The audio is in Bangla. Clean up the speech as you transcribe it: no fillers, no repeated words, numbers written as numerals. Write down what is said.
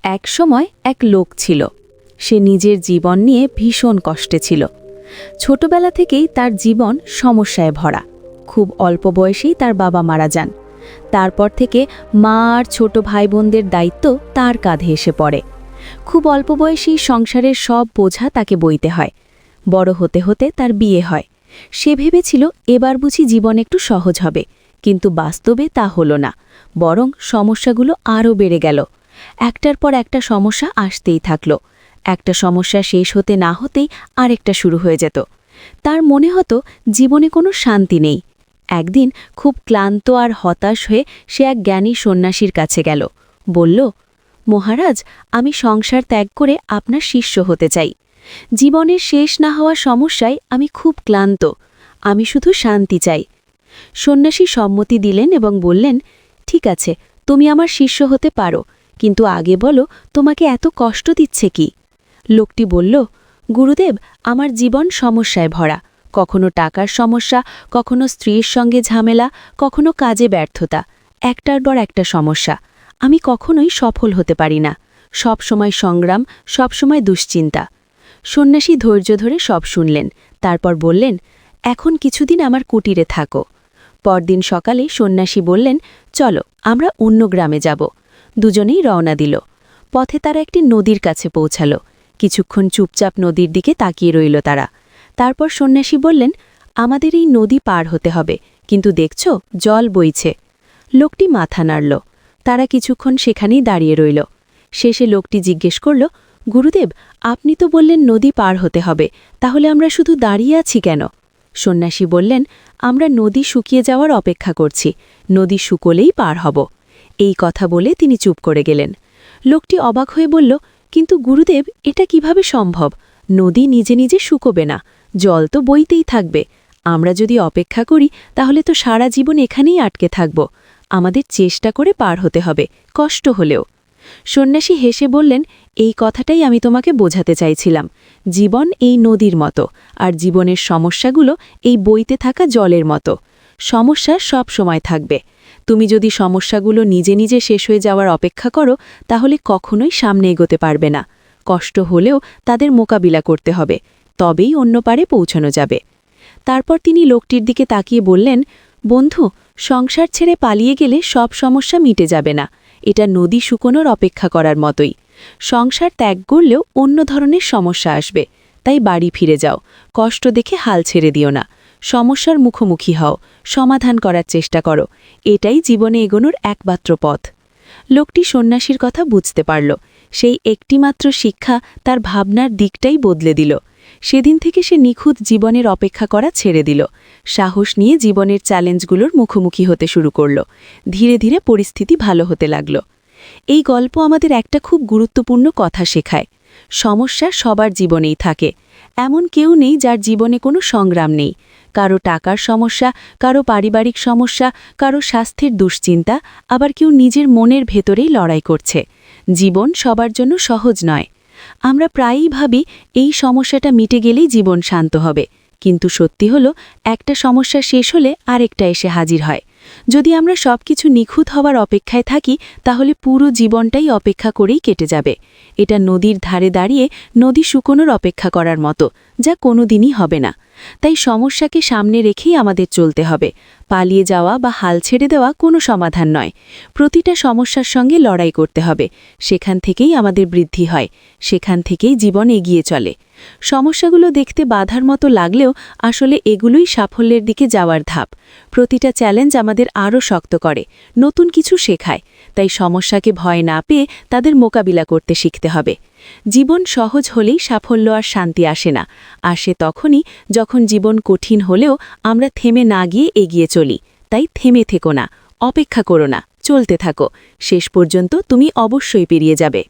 এক সময় এক লোক ছিল। সে নিজের জীবন নিয়ে ভীষণ কষ্টে ছিল। ছোটবেলা থেকেই তার জীবন সমস্যায় ভরা। খুব অল্প বয়সেই তার বাবা মারা যান। তারপর থেকে মা আর ছোট ভাই বোনদের দায়িত্ব তার কাঁধে এসে পড়ে। খুব অল্প বয়সেই সংসারের সব বোঝা তাকে বইতে হয়। বড় হতে হতে তার বিয়ে হয়। সে ভেবেছিল এবার বুঝি জীবন একটু সহজ হবে, কিন্তু বাস্তবে তা হলো না। বরং সমস্যাগুলো আরও বেড়ে গেল। একটার পর একটা সমস্যা আসতেই থাকল। একটা সমস্যা শেষ হতে না হতেই আরেকটা শুরু হয়ে যেত। তার মনে হতো জীবনে কোনো শান্তি নেই। একদিন খুব ক্লান্ত আর হতাশ হয়ে সে এক জ্ঞানী সন্ন্যাসীর কাছে গেল। বলল, মহারাজ, আমি সংসার ত্যাগ করে আপনার শিষ্য হতে চাই। জীবনের শেষ না হওয়া সমস্যায় আমি খুব ক্লান্ত। আমি শুধু শান্তি চাই। সন্ন্যাসী সম্মতি দিলেন এবং বললেন, ঠিক আছে, তুমি আমার শিষ্য হতে পারো, কিন্তু আগে বলো তোমাকে এত কষ্ট দিচ্ছে কি? লোকটি বলল, গুরুদেব, আমার জীবন সমস্যায় ভরা। কখনো টাকার সমস্যা, কখনো স্ত্রীর সঙ্গে ঝামেলা, কখনো কাজে ব্যর্থতা। একটার পর একটা সমস্যা। আমি কখনোই সফল হতে পারি না। সব সময় সংগ্রাম, সব সময় দুশ্চিন্তা। সন্ন্যাসী ধৈর্য ধরে সব শুনলেন। তারপর বললেন, এখন কিছুদিন আমার কুটিরে থাকো। পরদিন সকালে সন্ন্যাসী বললেন, চলো আমরা অন্য গ্রামে যাব। দুজনেই রওনা দিল। পথে তারা একটি নদীর কাছে পৌঁছাল। কিছুক্ষণ চুপচাপ নদীর দিকে তাকিয়ে রইল তারা। তারপর সন্ন্যাসী বললেন, আমাদের এই নদী পার হতে হবে, কিন্তু দেখছ জল বইছে। লোকটি মাথা নাড়ল। তারা কিছুক্ষণ সেখানেই দাঁড়িয়ে রইল। শেষে লোকটি জিজ্ঞেস করল, গুরুদেব, আপনি তো বললেন নদী পার হতে হবে, তাহলে আমরা শুধু দাঁড়িয়ে আছি কেন? সন্ন্যাসী বললেন, আমরা নদী শুকিয়ে যাওয়ার অপেক্ষা করছি। নদী শুকোলেই পার হব। এই কথা বলে তিনি চুপ করে গেলেন। লোকটি অবাক হয়ে বলল, কিন্তু গুরুদেব, এটা কিভাবে সম্ভব? নদী নিজে নিজে শুকোবে না, জল তো বইতেই থাকবে। আমরা যদি অপেক্ষা করি তাহলে তো সারা জীবন এখানেই আটকে থাকব। আমাদের চেষ্টা করে পার হতে হবে, কষ্ট হলেও। সন্ন্যাসী হেসে বললেন, এই কথাটাই আমি তোমাকে বোঝাতে চাইছিলাম। জীবন এই নদীর মতো, আর জীবনের সমস্যাগুলো এই বইতে থাকা জলের মতো। সমস্যা সব সময় থাকবে। তুমি যদি সমস্যাগুলো নিজে নিজে শেষ হয়ে যাওয়ার অপেক্ষা করো, তাহলে কখনোই সামনে এগোতে পারবে না। কষ্ট হলেও তাদের মোকাবিলা করতে হবে, তবেই অন্য পারে পৌঁছানো যাবে। তারপর তিনি লোকটির দিকে তাকিয়ে বললেন, বন্ধু, সংসার ছেড়ে পালিয়ে গেলে সব সমস্যা মিটে যাবে না। এটা নদী শুকোনোর অপেক্ষা করার মতোই। সংসার ত্যাগ করলেও অন্য ধরনের সমস্যা আসবে। তাই বাড়ি ফিরে যাও। কষ্ট দেখে হাল ছেড়ে দিও না। সমস্যার মুখোমুখি হও, সমাধান করার চেষ্টা করো। এটাই জীবনে এগোনোর একমাত্র পথ। লোকটি সন্ন্যাসীর কথা বুঝতে পারল। সেই একটিমাত্র শিক্ষা তার ভাবনার দিকটাই বদলে দিল। সেদিন থেকে সে নিখুঁত জীবনের অপেক্ষা করা ছেড়ে দিল। সাহস নিয়ে জীবনের চ্যালেঞ্জগুলোর মুখোমুখি হতে শুরু করল। ধীরে ধীরে পরিস্থিতি ভালো হতে লাগল। এই গল্প আমাদের একটা খুব গুরুত্বপূর্ণ কথা শেখায়। সমস্যা সবার জীবনেই থাকে। এমন কেউ নেই যার জীবনে কোনো সংগ্রাম নেই। কারো টাকার সমস্যা, কারো পারিবারিক সমস্যা, কারো স্বাস্থ্যের দুশ্চিন্তা, আবার কেউ নিজের মনের ভেতরেই লড়াই করছে। জীবন সবার জন্য সহজ নয়। আমরা প্রায়ই ভাবি এই সমস্যাটা মিটে গেলেই জীবন শান্ত হবে, কিন্তু সত্যি হলো একটা সমস্যা শেষ হলে আরেকটা এসে হাজির হয়। যদি আমরা সবকিছু নিখুঁত হওয়ার অপেক্ষায় থাকি, তাহলে পুরো জীবনটাই অপেক্ষা করেই কেটে যাবে। এটা নদীর ধারে দাঁড়িয়ে নদী শুকোনোর অপেক্ষা করার মতো, যা কোনোদিনই হবে না। তাই সমস্যাকে সামনে রেখেই আমাদের চলতে হবে। পালিয়ে যাওয়া বা হাল ছেড়ে দেওয়া কোনো সমাধান নয়। প্রতিটা সমস্যার সঙ্গে লড়াই করতে হবে। সেখান থেকেই আমাদের বৃদ্ধি হয়, সেখান থেকেই জীবন এগিয়ে চলে। সমস্যাগুলো দেখতে বাধার মতো লাগলেও আসলে এগুলোই সাফল্যের দিকে যাওয়ার ধাপ। প্রতিটা চ্যালেঞ্জ আমাদের আরও শক্ত করে, নতুন কিছু শেখায়। তাই সমস্যাকে ভয় না পেয়ে তাদের মোকাবিলা করতে শিখতে হবে। জীবন সহজ হলেই সাফল্য আর শান্তি আসে না। আসে তখনই যখন জীবন কঠিন হলেও আমরা থেমে না গিয়ে এগিয়ে চলি। তাই থেমে থেকো না, অপেক্ষা করো না, চলতে থাকো। শেষ পর্যন্ত তুমি অবশ্যই পেরিয়ে যাবে।